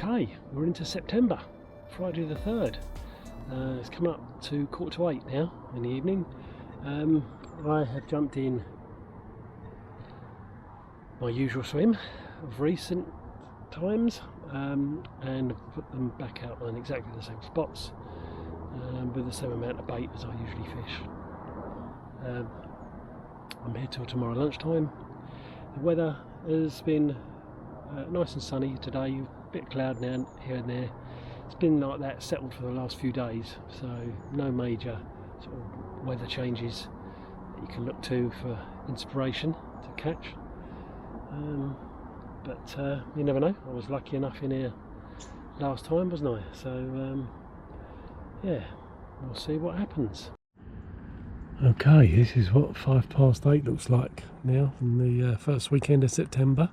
Okay, we're into September, Friday the 3rd. It's come up to 7:45 now in the evening. I have jumped in my usual swim of recent times and put them back out on exactly the same spots with the same amount of bait as I usually fish. I'm here till tomorrow lunchtime. The weather has been nice and sunny today, a bit of cloud now here and there. It's been like that, settled for the last few days, so no major sort of weather changes that you can look to for inspiration to catch. But you never know. I was lucky enough in here last time, wasn't I? So yeah, we'll see what happens. Okay, this is what 8:05 looks like now on the first weekend of September.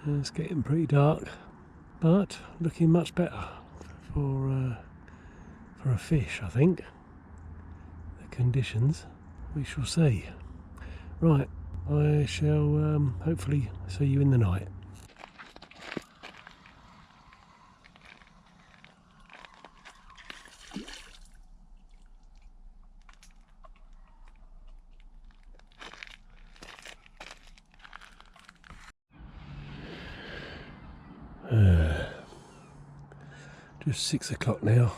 It's getting pretty dark, but looking much better for a fish, I think. The conditions, we shall see. Right, I shall hopefully see you in the night. Just 6 o'clock now.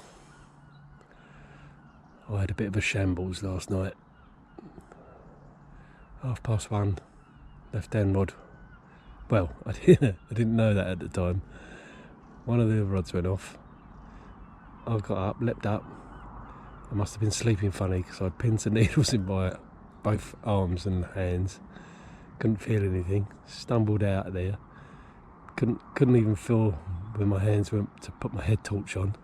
I had a bit of a shambles last night. 1:30, left hand rod. Well, I didn't know that at the time. One of the rods went off. I got up, leapt up. I must have been sleeping funny because I had pins and needles in my both arms and hands. Couldn't feel anything. Stumbled out of there. Couldn't even feel with my hands to put my head torch on.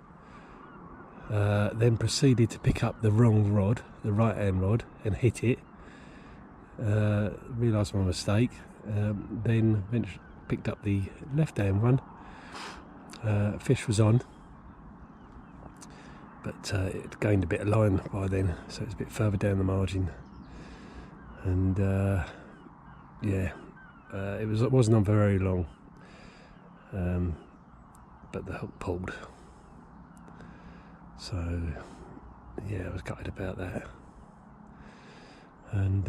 Then proceeded to pick up the wrong rod, the right hand rod, and hit it. Realised my mistake. Then picked up the left hand one. Fish was on, but it gained a bit of line by then, so it's a bit further down the margin. And yeah, it wasn't on for very long. But the hook pulled, so yeah, I was gutted about that, and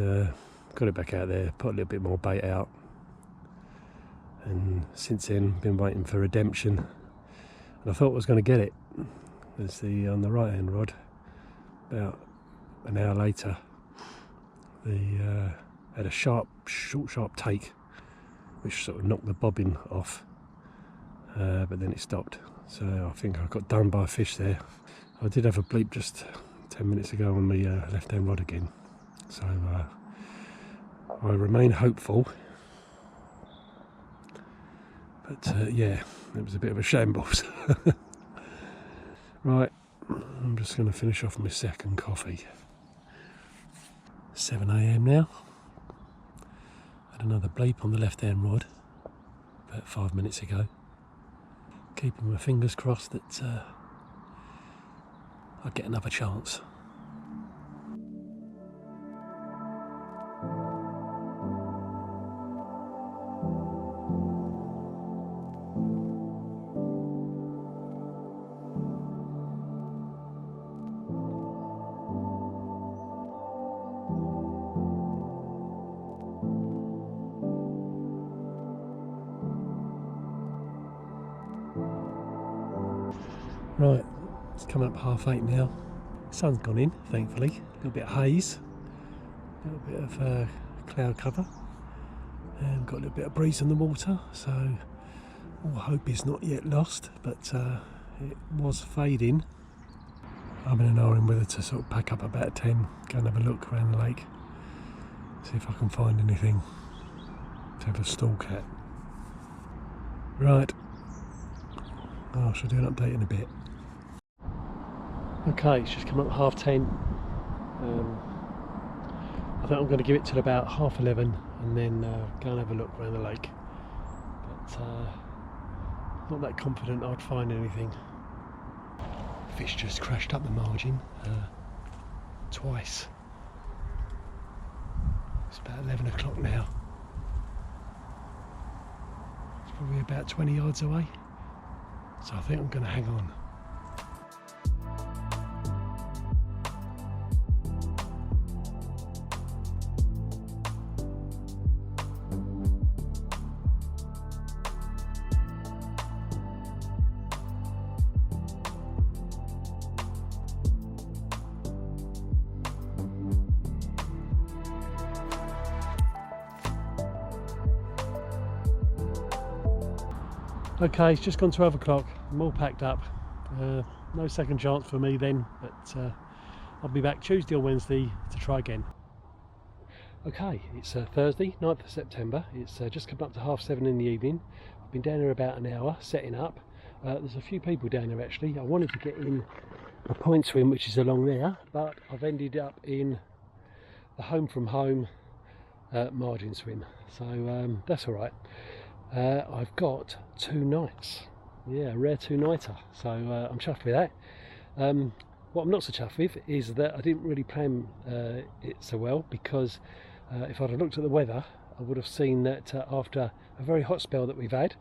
got it back out there, put a little bit more bait out, and since then been waiting for redemption. And I thought I was going to get it. There's on the right hand rod. About an hour later, had a short sharp take, which sort of knocked the bobbin off. But then it stopped, so I think I got done by a fish there. I did have a bleep just 10 minutes ago on the left hand rod again, so I remain hopeful, but yeah, it was a bit of a shambles. Right, I'm just going to finish off my second coffee. 7 AM now. Had another bleep on the left hand rod about 5 minutes ago. Keeping my fingers crossed that I'll get another chance. Right, it's coming up 8:30 now. Sun's gone in, thankfully. A little bit of haze, a little bit of cloud cover, and got a little bit of breeze on the water, so all hope is not yet lost, but it was fading. I'm in an hour in whether to sort of pack up about 10, go and have a look around the lake, see if I can find anything to have a stalk at. Right, I shall do an update in a bit. Okay, it's just come up at 10:30. I think I'm going to give it till about 11:30 and then go and have a look around the lake. But not that confident I'd find anything. Fish just crashed up the margin twice. It's about 11 o'clock now. It's probably about 20 yards away. So I think I'm going to hang on. Okay, it's just gone 12 o'clock. I'm all packed up. No second chance for me then, but I'll be back Tuesday or Wednesday to try again. Okay, it's Thursday, 9th of September. It's just come up to 7:30 in the evening. I've been down here about an hour setting up. There's a few people down here actually. I wanted to get in a point swim which is along there, but I've ended up in the home from home margin swim, so that's all right. I've got 2 nights, yeah, a rare 2-nighter, so I'm chuffed with that. What I'm not so chuffed with is that I didn't really plan it so well, because if I'd have looked at the weather I would have seen that after a very hot spell that we've had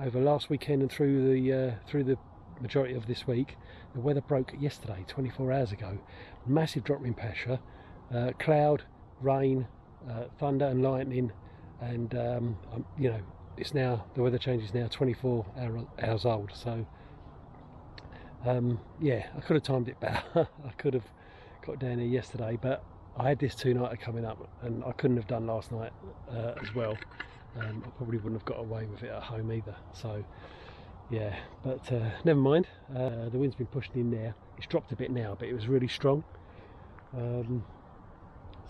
over last weekend and through the majority of this week, the weather broke yesterday, 24 hours ago. Massive drop in pressure, cloud, rain, thunder and lightning, and you know, it's now, the weather change is now 24 hours old, so yeah, I could have timed it better. I could have got down here yesterday, but I had this 2-nighter coming up and I couldn't have done last night as well. I probably wouldn't have got away with it at home either, so yeah, but never mind. The wind's been pushing in there. It's dropped a bit now, but it was really strong,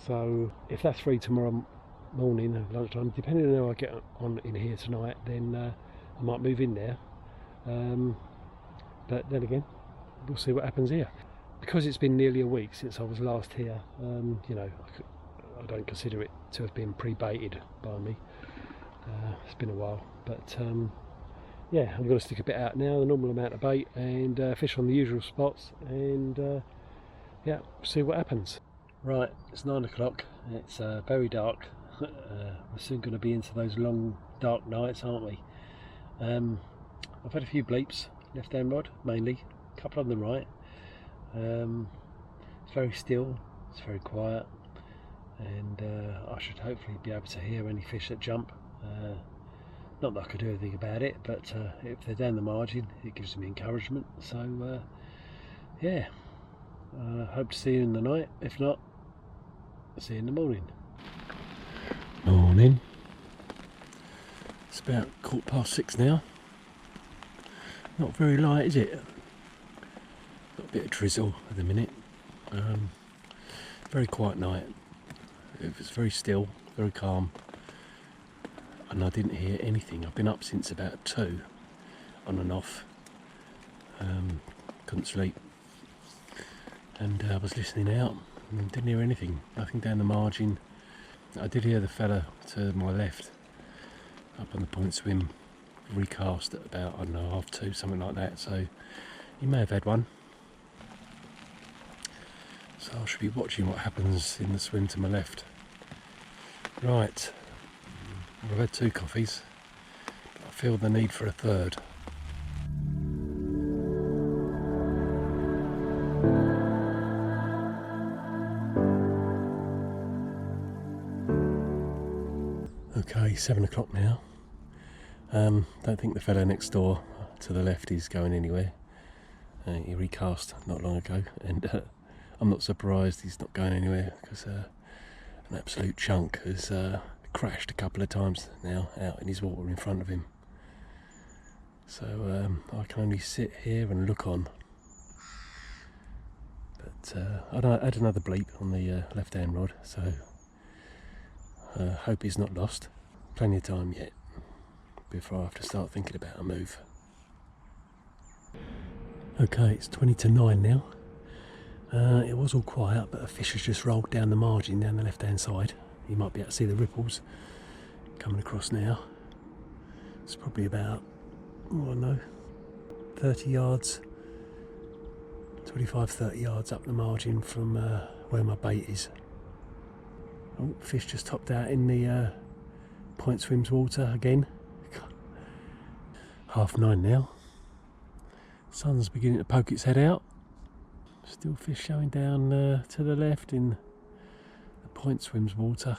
so if that's free tomorrow morning at lunchtime, depending on how I get on in here tonight, then I might move in there, but then again we'll see what happens here. Because it's been nearly a week since I was last here, you know, I don't consider it to have been pre-baited by me. It's been a while, but yeah, I'm going to stick a bit out now, the normal amount of bait, and fish on the usual spots, and yeah, see what happens. Right, it's 9 o'clock, it's very dark. We're soon going to be into those long dark nights, aren't we? I've had a few bleeps, left hand rod mainly, a couple on the right. It's very still, it's very quiet, and I should hopefully be able to hear any fish that jump. Not that I could do anything about it, but if they're down the margin it gives me encouragement, so yeah, hope to see you in the night. If not, I'll see you in the morning. Morning. It's about 6:15 now. Not very light, is it? Got a bit of drizzle at the minute. Very quiet night. It was very still, very calm, and I didn't hear anything. I've been up since about 2, on and off. Couldn't sleep, and I was listening out and didn't hear anything. Nothing down the margin. I did hear the fella to my left up on the point swim recast at about, I don't know, 2:30, something like that, so he may have had one. So I should be watching what happens in the swim to my left. Right, I've had 2 coffees, but I feel the need for a third. Okay, 7 o'clock now. Don't think the fellow next door to the left is going anywhere. He recast not long ago, and I'm not surprised he's not going anywhere, because an absolute chunk has crashed a couple of times now out in his water in front of him. So I can only sit here and look on. But I had another bleep on the left hand rod, so hope he's not lost. Plenty of time yet before I have to start thinking about a move. Okay, it's 20 to 9 now. It was all quiet, but a fish has just rolled down the margin down the left hand side. You might be able to see the ripples coming across now. It's probably about, oh, I don't know, 30 yards, 25-30 yards up the margin from where my bait is. Oh, fish just topped out in the point swims water again. 9:30 now. Sun's beginning to poke its head out. Still fish showing down to the left in the point swims water.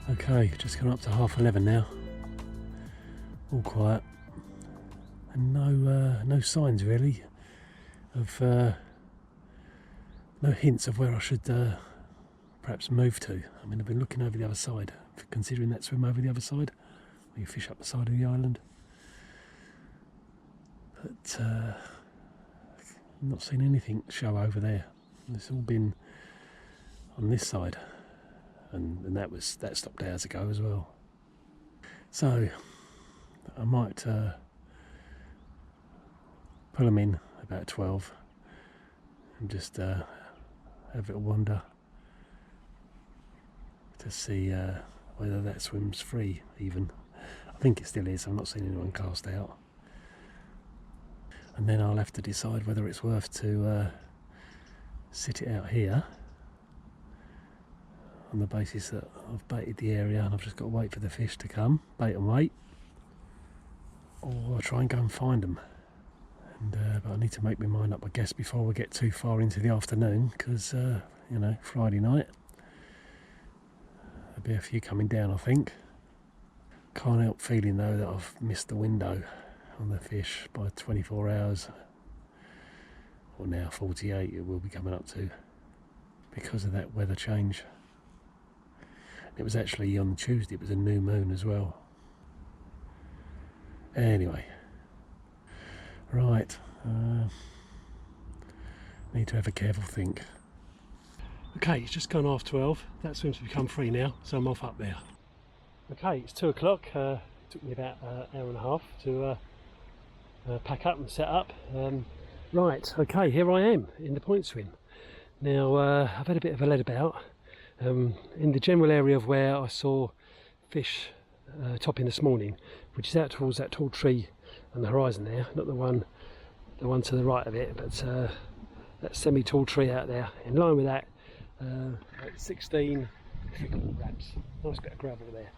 Okay, just gone up to 11:30 now. All quiet, and no signs really of no hints of where I should perhaps move to. I mean, I've been looking over the other side, considering that swim over the other side, where you fish up the side of the island. But I've not seen anything show over there. It's all been on this side. And that stopped hours ago as well. So I might pull them in about 12 and just have a little wander to see whether that swim's free even. I think it still is. I've not seen anyone cast out. And then I'll have to decide whether it's worth to sit it out here, on the basis that I've baited the area and I've just got to wait for the fish to come, bait and wait, or I'll try and go and find them. And but I need to make my mind up, I guess, before we get too far into the afternoon, because you know, Friday night there'll be a few coming down, I think. Can't help feeling though that I've missed the window on the fish by 24 hours, or now 48 it will be coming up to, because of that weather change. It was actually on Tuesday, it was a new moon as well. Anyway, right, need to have a careful think. Okay, it's just gone 12:30, that swim's become free now, so I'm off up there. Okay, it's 2 o'clock, it took me about an hour and a half to pack up and set up. Right, okay, here I am in the point swim. Now, I've had a bit of a lead about. In the general area of where I saw fish topping this morning, which is out towards that tall tree on the horizon there, not the one to the right of it, but that semi-tall tree out there. In line with that, 16 wraps, nice bit of gravel there.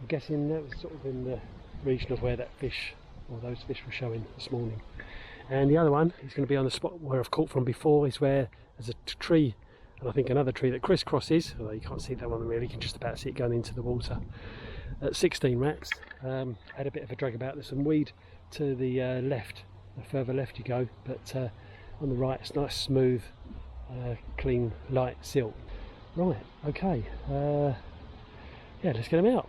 I'm guessing that was sort of in the region of where that fish, or those fish, were showing this morning. And the other one is going to be on the spot where I've caught from before, is where there's a tree, and I think another tree that crisscrosses, although you can't see that one really, you can just about see it going into the water. At 16 wraps, had a bit of a drag about. There's some weed to the left, the further left you go, but on the right it's nice, smooth, clean, light silt. Right, okay, yeah, let's get them out.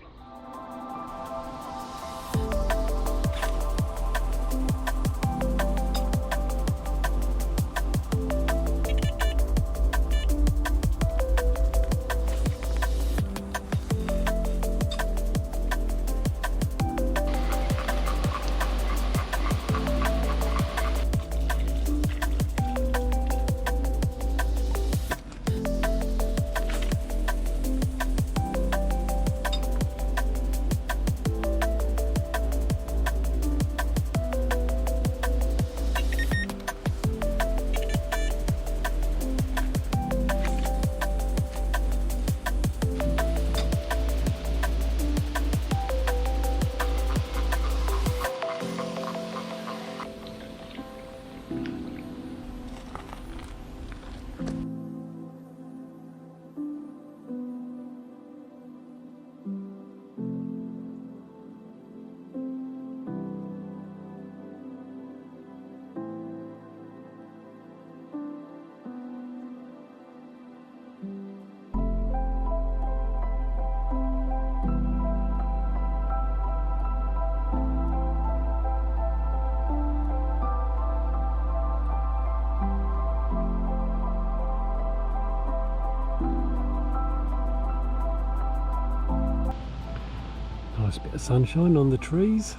Nice bit of sunshine on the trees.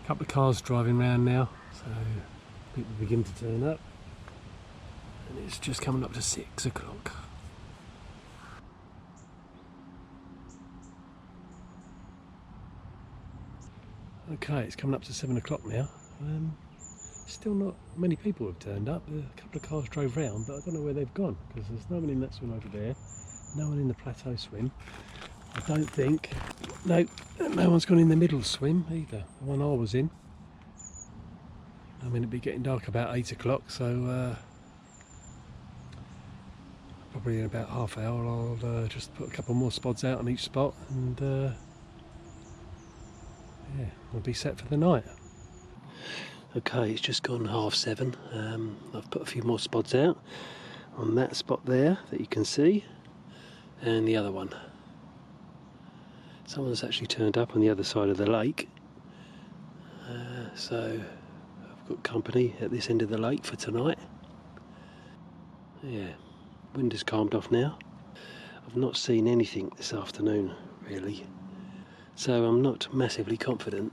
A couple of cars driving around now, so people begin to turn up. And it's just coming up to 6 o'clock. Okay, it's coming up to 7 o'clock now. Still not many people have turned up. A couple of cars drove round, but I don't know where they've gone, because there's no one in that swim over there, no one in the plateau swim. I don't think, no one's gone in the middle swim either, the one I was in. I mean, it'd be getting dark about 8 o'clock, so probably in about half an hour I'll just put a couple more spods out on each spot, and yeah, we'll be set for the night. Okay, it's just gone 7:30. I've put a few more spods out on that spot there that you can see, and the other one. Someone's actually turned up on the other side of the lake, so I've got company at this end of the lake for tonight. Yeah, wind has calmed off now. I've not seen anything this afternoon really, so I'm not massively confident.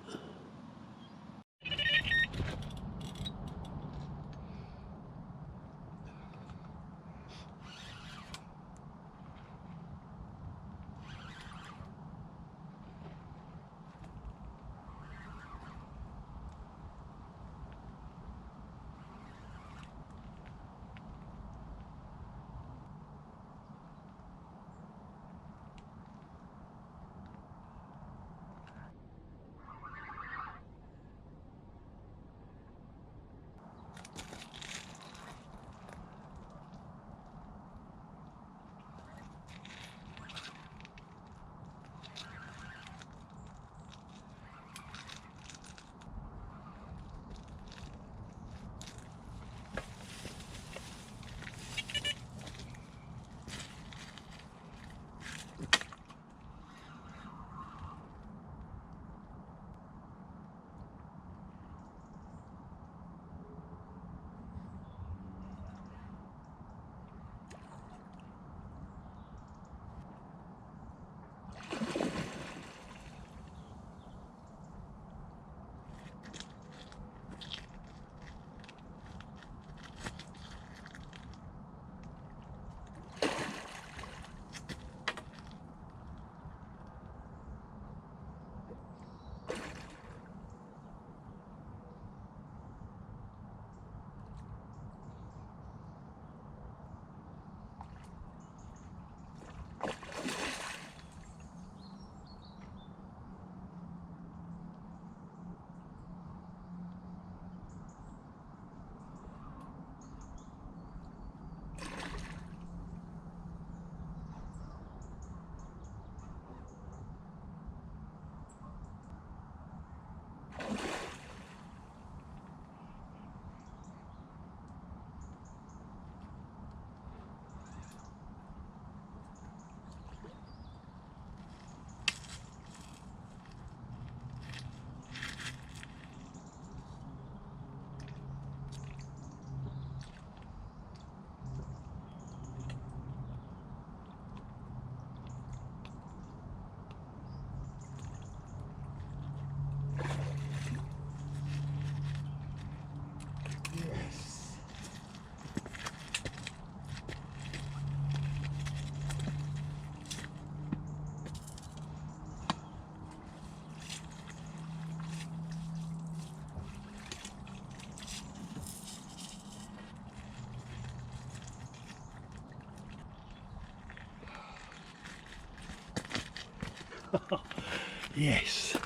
Yes.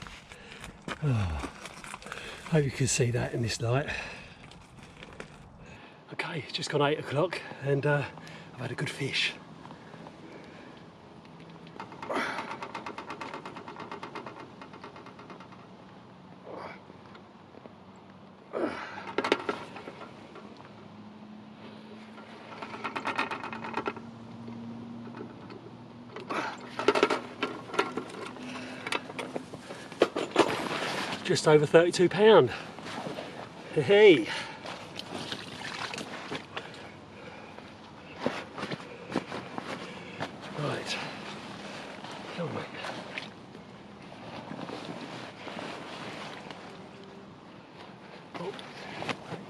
Oh, hope you can see that in this light. Okay, it's just gone 8 o'clock and I've had a good fish. Just over £32. Hey. Right. Come on, mate. Oh,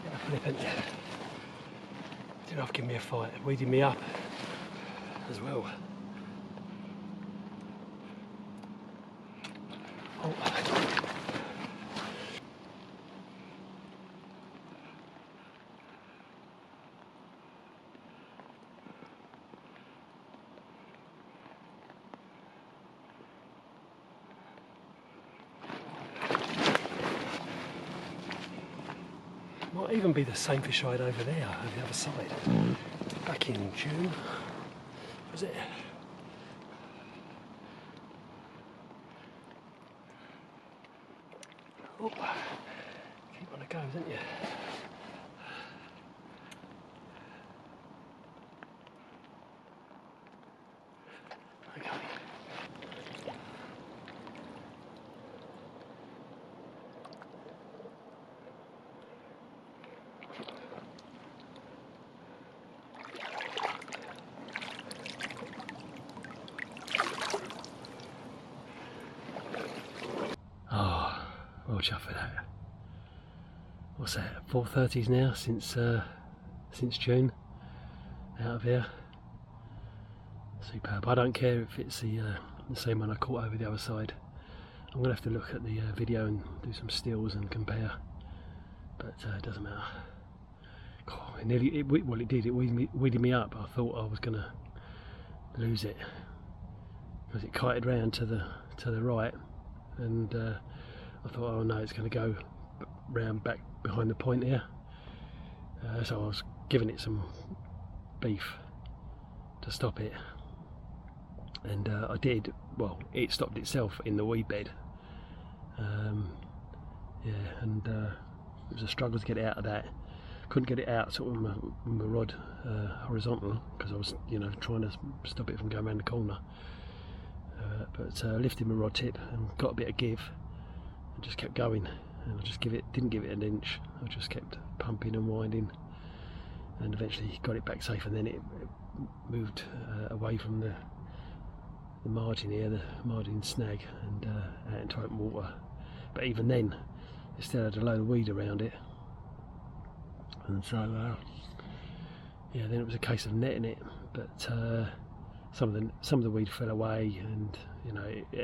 yeah, flippant. Didn't have to give me a fight, weeding me up as well. Oh. Might even be the same fish I had over there, on the other side. Back in June, was it? Oh, keep on the go, don't you? Okay. Oh, well chuffed for that. What's that? 4:30s now since June. Out of here. Superb. I don't care if it's the same one I caught over the other side. I'm gonna have to look at the video and do some stills and compare. But it doesn't matter. Oh, it did. It weeded me up. I thought I was gonna lose it because it kited round to the right, and I thought, oh no, it's going to go round back behind the point here. So I was giving it some beef to stop it, and I did. Well, it stopped itself in the weed bed. Yeah, and it was a struggle to get it out of that. Couldn't get it out sort of with my rod horizontal because I was, trying to stop it from going around the corner. But lifted my rod tip and got a bit of give and just kept going, and I just didn't give it an inch. I just kept pumping and winding, and eventually got it back safe, and then it moved away from the margin here, the margin snag, and out into open water. But even then it still had a load of weed around it, and so yeah, then it was a case of netting it, but some of the weed fell away, and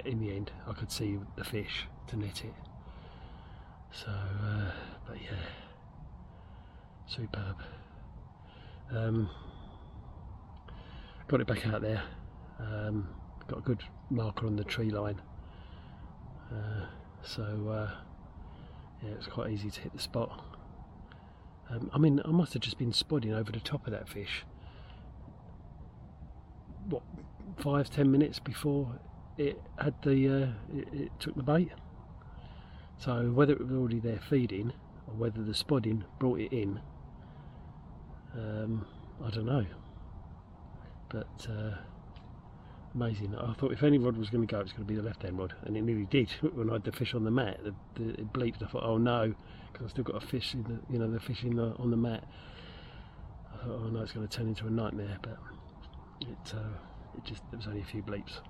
in the end I could see the fish to net it. So but yeah, superb. Got it back out there. Got a good marker on the tree line, so yeah, it was quite easy to hit the spot. I mean, I must have just been spodding over the top of that fish, what, 5-10 minutes before it had it took the bait. So whether it was already there feeding or whether the spodding brought it in, I don't know. But amazing. I thought if any rod was going to go, it's going to be the left hand rod, and it nearly did. When I had the fish on the mat, it bleeped. I thought, oh no, because I still got a fish in the fish on the mat. I thought, oh no, it's going to turn into a nightmare. But there was only a few bleeps,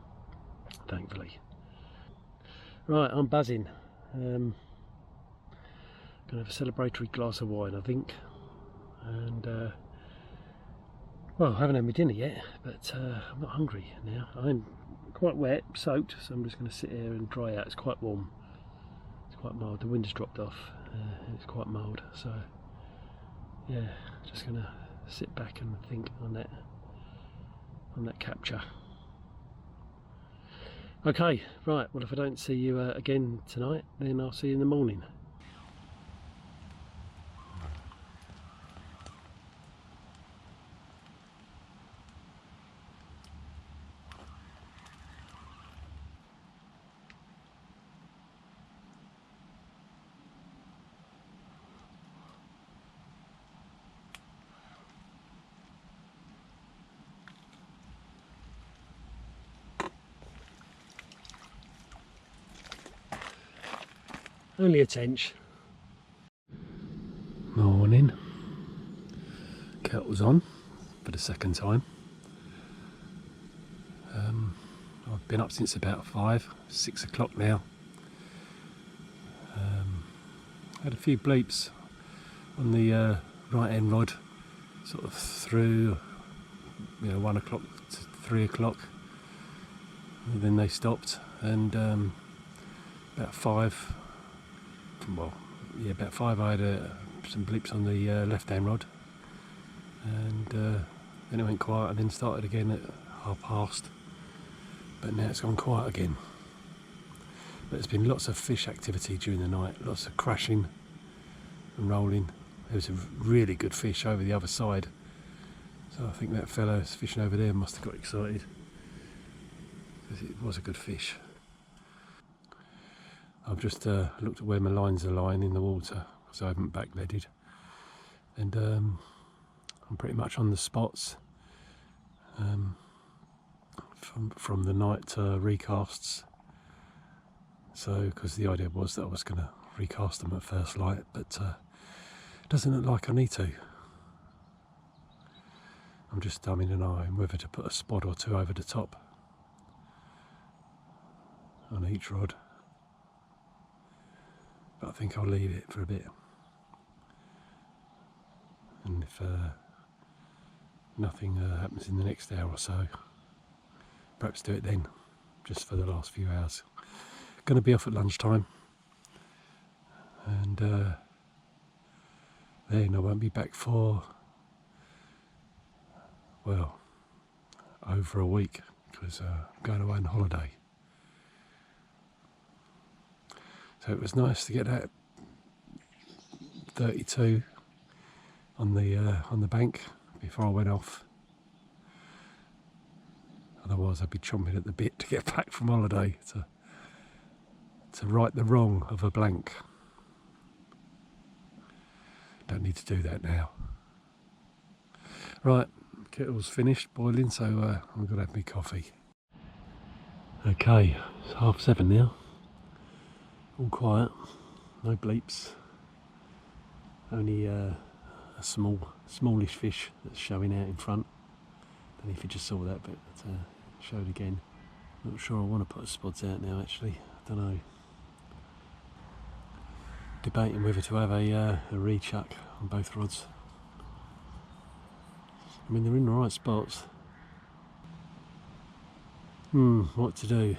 thankfully. Right, I'm buzzing. Gonna have a celebratory glass of wine, I think, and well, I haven't had my dinner yet, but I'm not hungry now. I'm quite wet, soaked, so I'm just going to sit here and dry out. It's quite warm, it's quite mild. The wind's dropped off, it's quite mild, so yeah, just going to sit back and think on that capture. Okay, right, well, if I don't see you again tonight, then I'll see you in the morning. Only a tench. Morning. Kettle's on for the second time. I've been up since about 6 o'clock now. Had a few bleeps on the right hand rod, sort of through 1 o'clock to 3 o'clock, and then they stopped, and about 5, about 5 I had some blips on the left hand rod, and then it went quiet and then started again at 1:30, but now it's gone quiet again. But there's been lots of fish activity during the night, lots of crashing and rolling. There was a really good fish over the other side, so I think that fellow who's fishing over there must have got excited, because it was a good fish. I've just looked at where my lines are lying in the water, because I haven't backleaded, and I'm pretty much on the spots from the night recasts. So, because the idea was that I was going to recast them at first light, but it doesn't look like I need to. I'm just dumbing an eye on whether to put a spot or two over the top on each rod, but I think I'll leave it for a bit, and if nothing happens in the next hour or so, perhaps do it then, just for the last few hours. Going to be off at lunchtime, and then I won't be back for, well, over a week, because I'm going away on holiday. So it was nice to get that 32 on the bank before I went off. Otherwise I'd be chomping at the bit to get back from holiday to right the wrong of a blank. Don't need to do that now. Right, kettle's finished boiling, so I'm going to have my coffee. Okay, it's 7:30 now. All quiet, no bleeps. Only a smallish fish that's showing out in front. Don't know if you just saw that, but it showed again. Not sure I want to put spods out now, actually. I don't know. Debating whether to have a rechuck on both rods. I mean, they're in the right spots. What to do?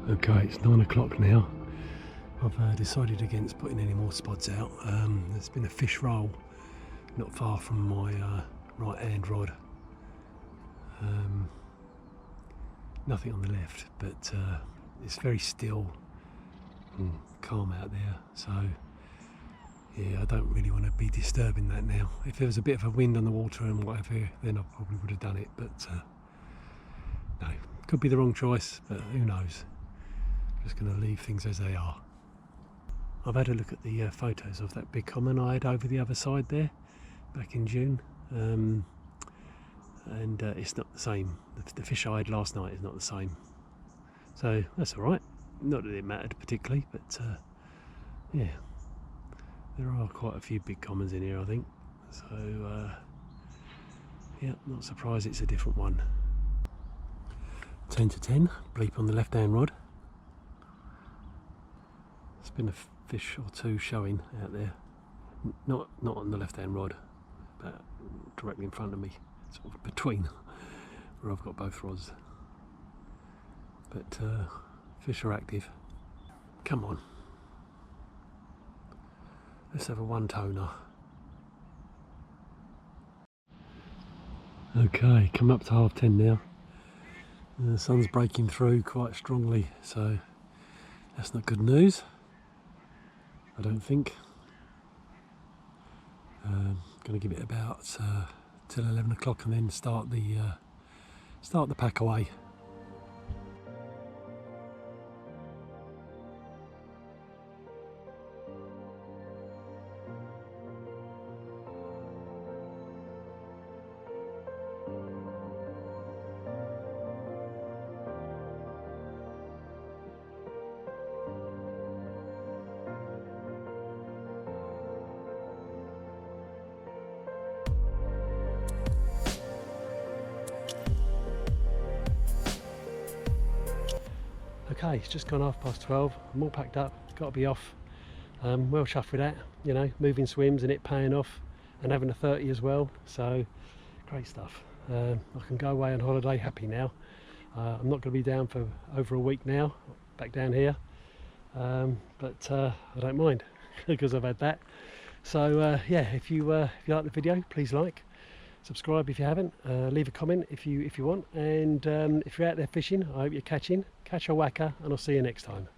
Okay, it's 9 o'clock now. I've decided against putting any more spods out. There's been a fish roll not far from my right hand rod. Nothing on the left, but it's very still and calm out there, so yeah, I don't really want to be disturbing that now. If there was a bit of a wind on the water and whatever, then I probably would have done it, but no, could be the wrong choice, but who knows. Just going to leave things as they are. I've had a look at the photos of that big common I had over the other side there back in June, and it's not the same. The fish I had last night is not the same, so that's alright. Not that it mattered particularly, but yeah, there are quite a few big commons in here, I think, so yeah, not surprised it's a different one. 10 to 10, bleep on the left hand rod. There's been a fish or two showing out there, not on the left hand rod, but directly in front of me, sort of between where I've got both rods. But fish are active. Come on, let's have a one toner. Okay, come up to 10:30 now. The sun's breaking through quite strongly, so that's not good news, I don't think. Going to give it about till 11 o'clock and then start the pack away. Okay, it's just gone 12:30. I'm all packed up, got to be off. Well chuffed with that, you know, moving swims and it paying off, and having a 30 as well, so great stuff. I can go away on holiday happy now. I'm not going to be down for over a week now, back down here, but I don't mind because I've had that. So yeah, if you like the video, please like, subscribe if you haven't, leave a comment if you want, and if you're out there fishing, I hope you're catch a whacker, and I'll see you next time.